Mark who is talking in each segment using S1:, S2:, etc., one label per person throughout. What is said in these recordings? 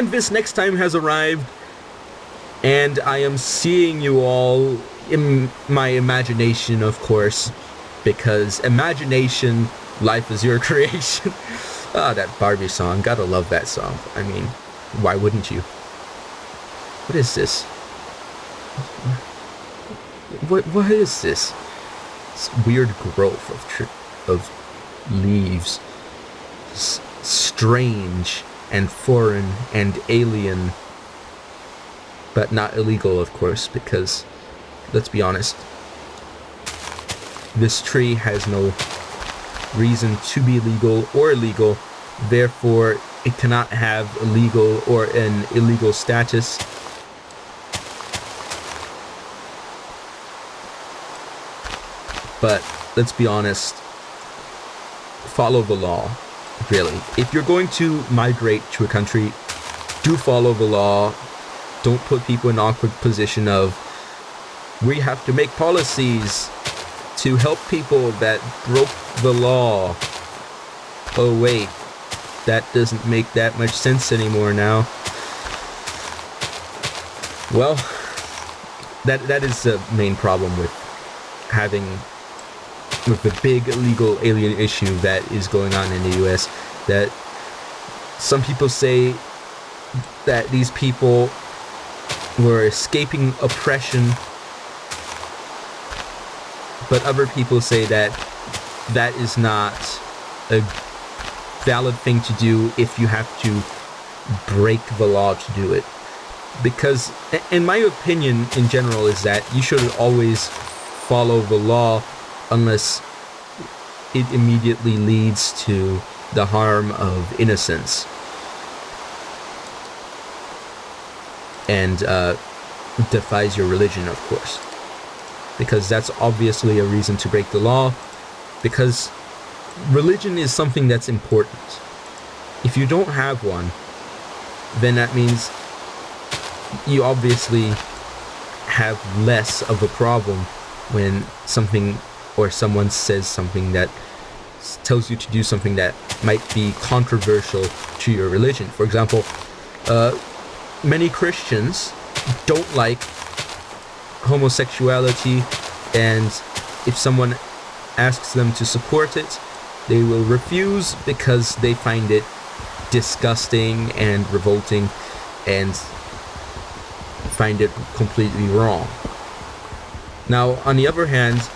S1: And this next time has arrived, and I am seeing you all in my imagination, of course, because imagination, life is your creation. Ah, that Barbie song, gotta love that song. I mean, why wouldn't you? What is this? What is this? This weird growth of leaves. Strange and foreign and alien, but not illegal, of course, because, let's be honest, this tree has no reason to be legal or illegal, therefore it cannot have a legal or an illegal status. But let's be honest, follow the law, really. If you're going to migrate to a country, do follow the law. Don't put people in an awkward position of, we have to make policies to help people that broke the law. Oh wait, that doesn't make that much sense anymore now. Well, that is the main problem with the big illegal alien issue that is going on in the US, that some people say that these people were escaping oppression, but other people say that that is not a valid thing to do if you have to break the law to do it. Because, in my opinion in general, is that you should always follow the law unless it immediately leads to the harm of innocence. And defies your religion, of course. Because that's obviously a reason to break the law. Because religion is something that's important. If you don't have one, then that means you obviously have less of a problem when something or someone says something that tells you to do something that might be controversial to your religion. For example, many Christians don't like homosexuality, and if someone asks them to support it, they will refuse because they find it disgusting and revolting and find it completely wrong. Now, on the other hand,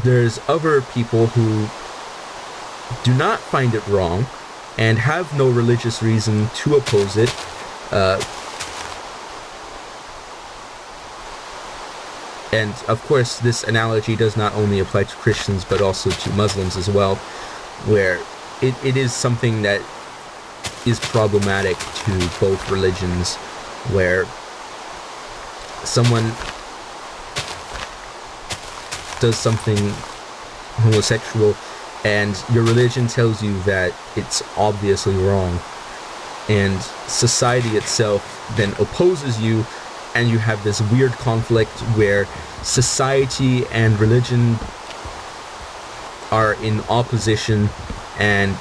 S1: there's other people who do not find it wrong and have no religious reason to oppose it. And of course, this analogy does not only apply to Christians, but also to Muslims as well, where it is something that is problematic to both religions, where someone does something homosexual and your religion tells you that it's obviously wrong, and society itself then opposes you, and you have this weird conflict where society and religion are in opposition, and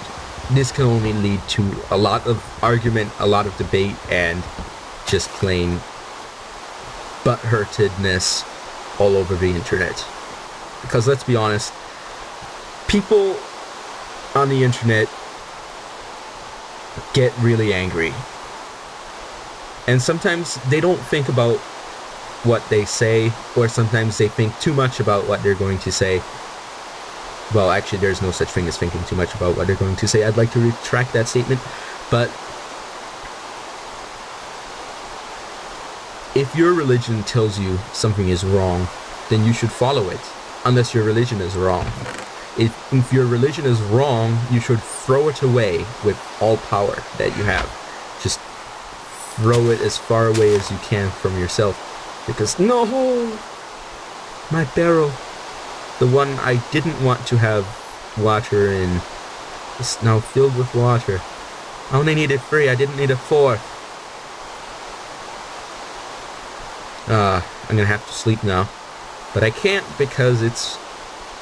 S1: this can only lead to a lot of argument, a lot of debate, and just plain butthurtedness all over the internet. Because let's be honest, people on the internet get really angry. And sometimes they don't think about what they say, or sometimes they think too much about what they're going to say. Well, actually, there's no such thing as thinking too much about what they're going to say. I'd like to retract that statement. But if your religion tells you something is wrong, then you should follow it, unless your religion is wrong. If your religion is wrong, you should throw it away with all power that you have. Just throw it as far away as you can from yourself. Because, no! My barrel, the one I didn't want to have water in, is now filled with water. I only needed 3, I didn't need a 4th. I'm gonna have to sleep now. But I can't because it's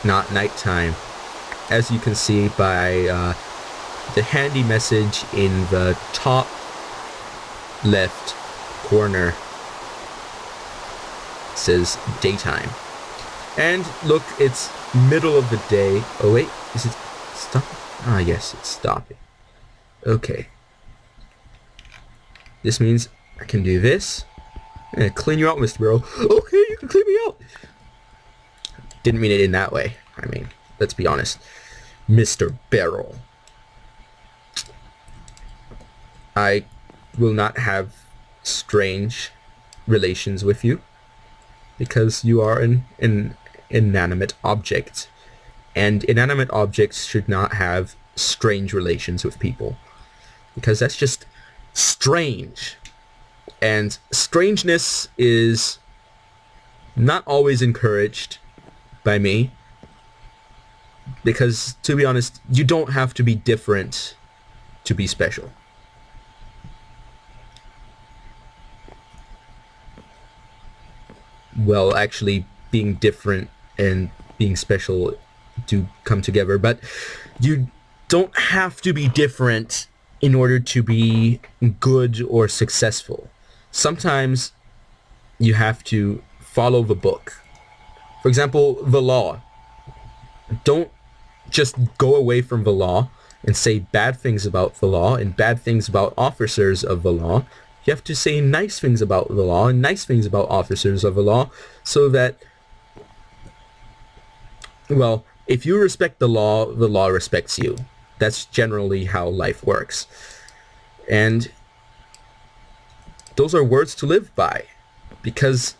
S1: not nighttime. As you can see by the handy message in the top left corner says daytime. And look, it's middle of the day. Oh wait, is it stop? Ah yes, it's stopping. Okay. This means I can do this. And clean you out, Mr. Barrel. Okay, you can clean me out. Didn't mean it in that way. I mean, let's be honest. Mr. Barrel. I will not have strange relations with you because you are an inanimate object, and inanimate objects should not have strange relations with people because that's just strange, and strangeness is not always encouraged by me because, to be honest, you don't have to be different to be special. Well, actually, being different and being special do come together, but you don't have to be different in order to be good or successful. Sometimes you have to follow the book. For example, the law. Don't just go away from the law and say bad things about the law and bad things about officers of the law. You have to say nice things about the law and nice things about officers of the law so that, well, if you respect the law respects you. That's generally how life works. And those are words to live by. Because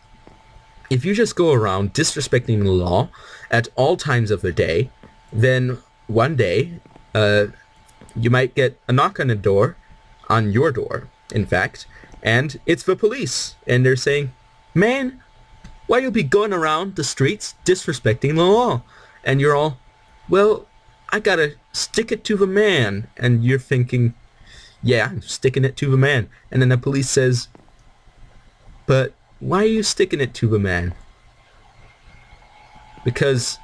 S1: if you just go around disrespecting the law at all times of the day, then one day you might get a knock on the door, on your door, in fact, and it's the police. And they're saying, man, why you be going around the streets disrespecting the law? And you're all, well, I gotta stick it to the man. And you're thinking, yeah, I'm sticking it to the man. And then the police says, but why are you sticking it to the man? Because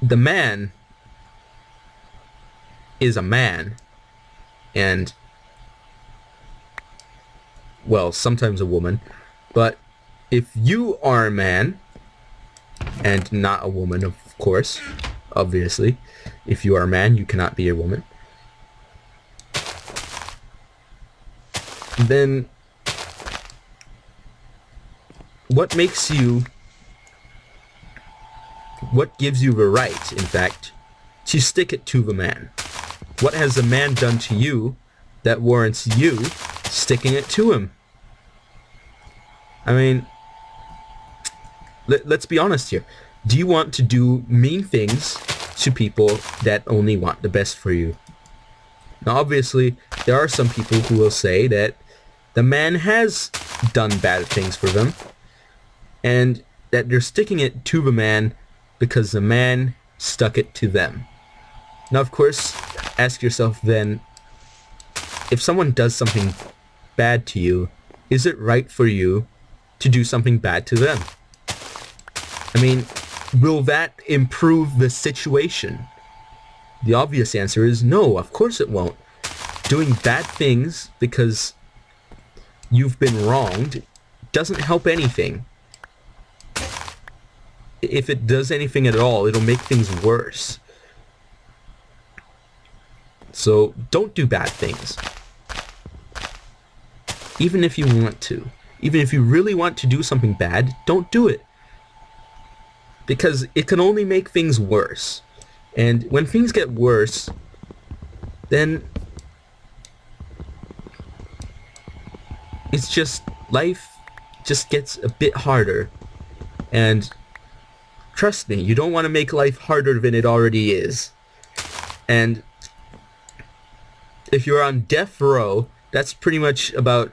S1: the man is a man. And, well, sometimes a woman. But if you are a man, and not a woman, of course, obviously, if you are a man, you cannot be a woman, then what makes you, what gives you the right, in fact, to stick it to the man? What has the man done to you that warrants you sticking it to him? I mean, let's be honest here. Do you want to do mean things to people that only want the best for you? Now, obviously, there are some people who will say that the man has done bad things for them, and that they're sticking it to the man because the man stuck it to them. Now, of course, ask yourself then, if someone does something bad to you, is it right for you to do something bad to them? I mean, will that improve the situation? The obvious answer is no, of course it won't. Doing bad things because you've been wronged doesn't help anything. If it does anything at all, it'll make things worse. So don't do bad things. Even if you want to. Even if you really want to do something bad, don't do it. Because it can only make things worse. And when things get worse, then it's just, life just gets a bit harder. And trust me, you don't want to make life harder than it already is. And if you're on death row, that's pretty much about,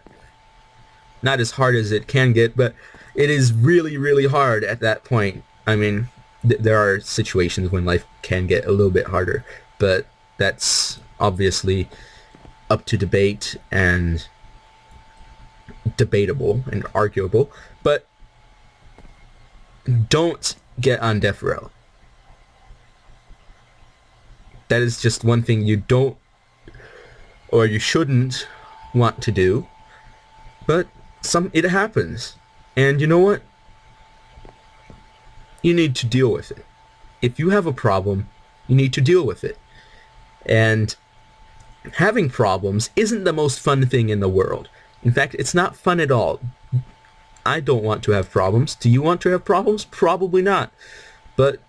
S1: not as hard as it can get, but it is really, really hard at that point. I mean, there are situations when life can get a little bit harder, but that's obviously up to debate and debatable and arguable. But don't get on death row. That is just one thing you don't or you shouldn't want to do. But it happens. And you know what? You need to deal with it. If you have a problem, you need to deal with it. And having problems isn't the most fun thing in the world. In fact, it's not fun at all. I don't want to have problems. Do you want to have problems? Probably not. But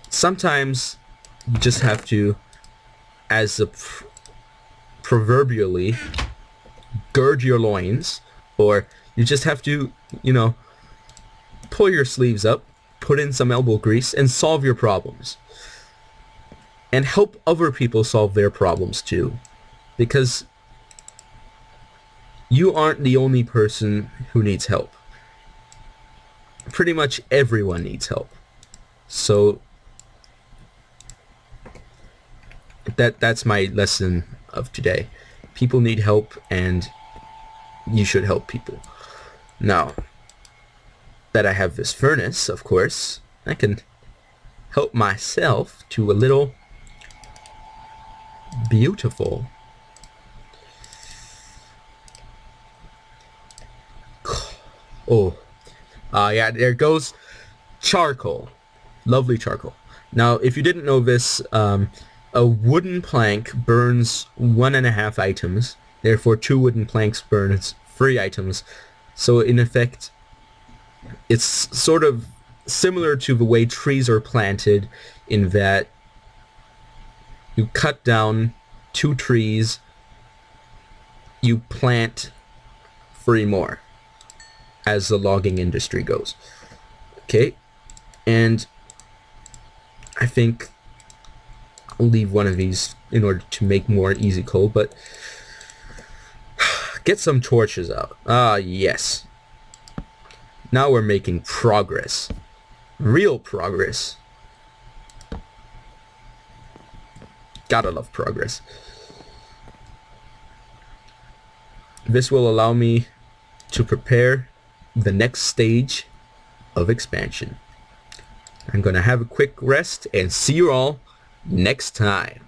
S1: sometimes you just have to, as a proverbially, gird your loins, or you just have to, pull your sleeves up, put in some elbow grease, and solve your problems. And help other people solve their problems too. Because you aren't the only person who needs help. Pretty much everyone needs help. So that's my lesson of today. People need help, and you should help people. Now that I have this furnace, of course, I can help myself to a little beautiful yeah, there goes charcoal. Lovely charcoal. Now, if you didn't know this, a wooden plank burns 1.5 items. Therefore, 2 wooden planks burns 3 items. So, in effect, it's sort of similar to the way trees are planted, in that you cut down 2 trees, you plant 3 more, as the logging industry goes. Okay, and I think I'll leave one of these in order to make more easy coal, but get some torches out. Ah, yes. Now we're making progress. Real progress. Gotta love progress. This will allow me to prepare the next stage of expansion. I'm gonna have a quick rest and see you all next time.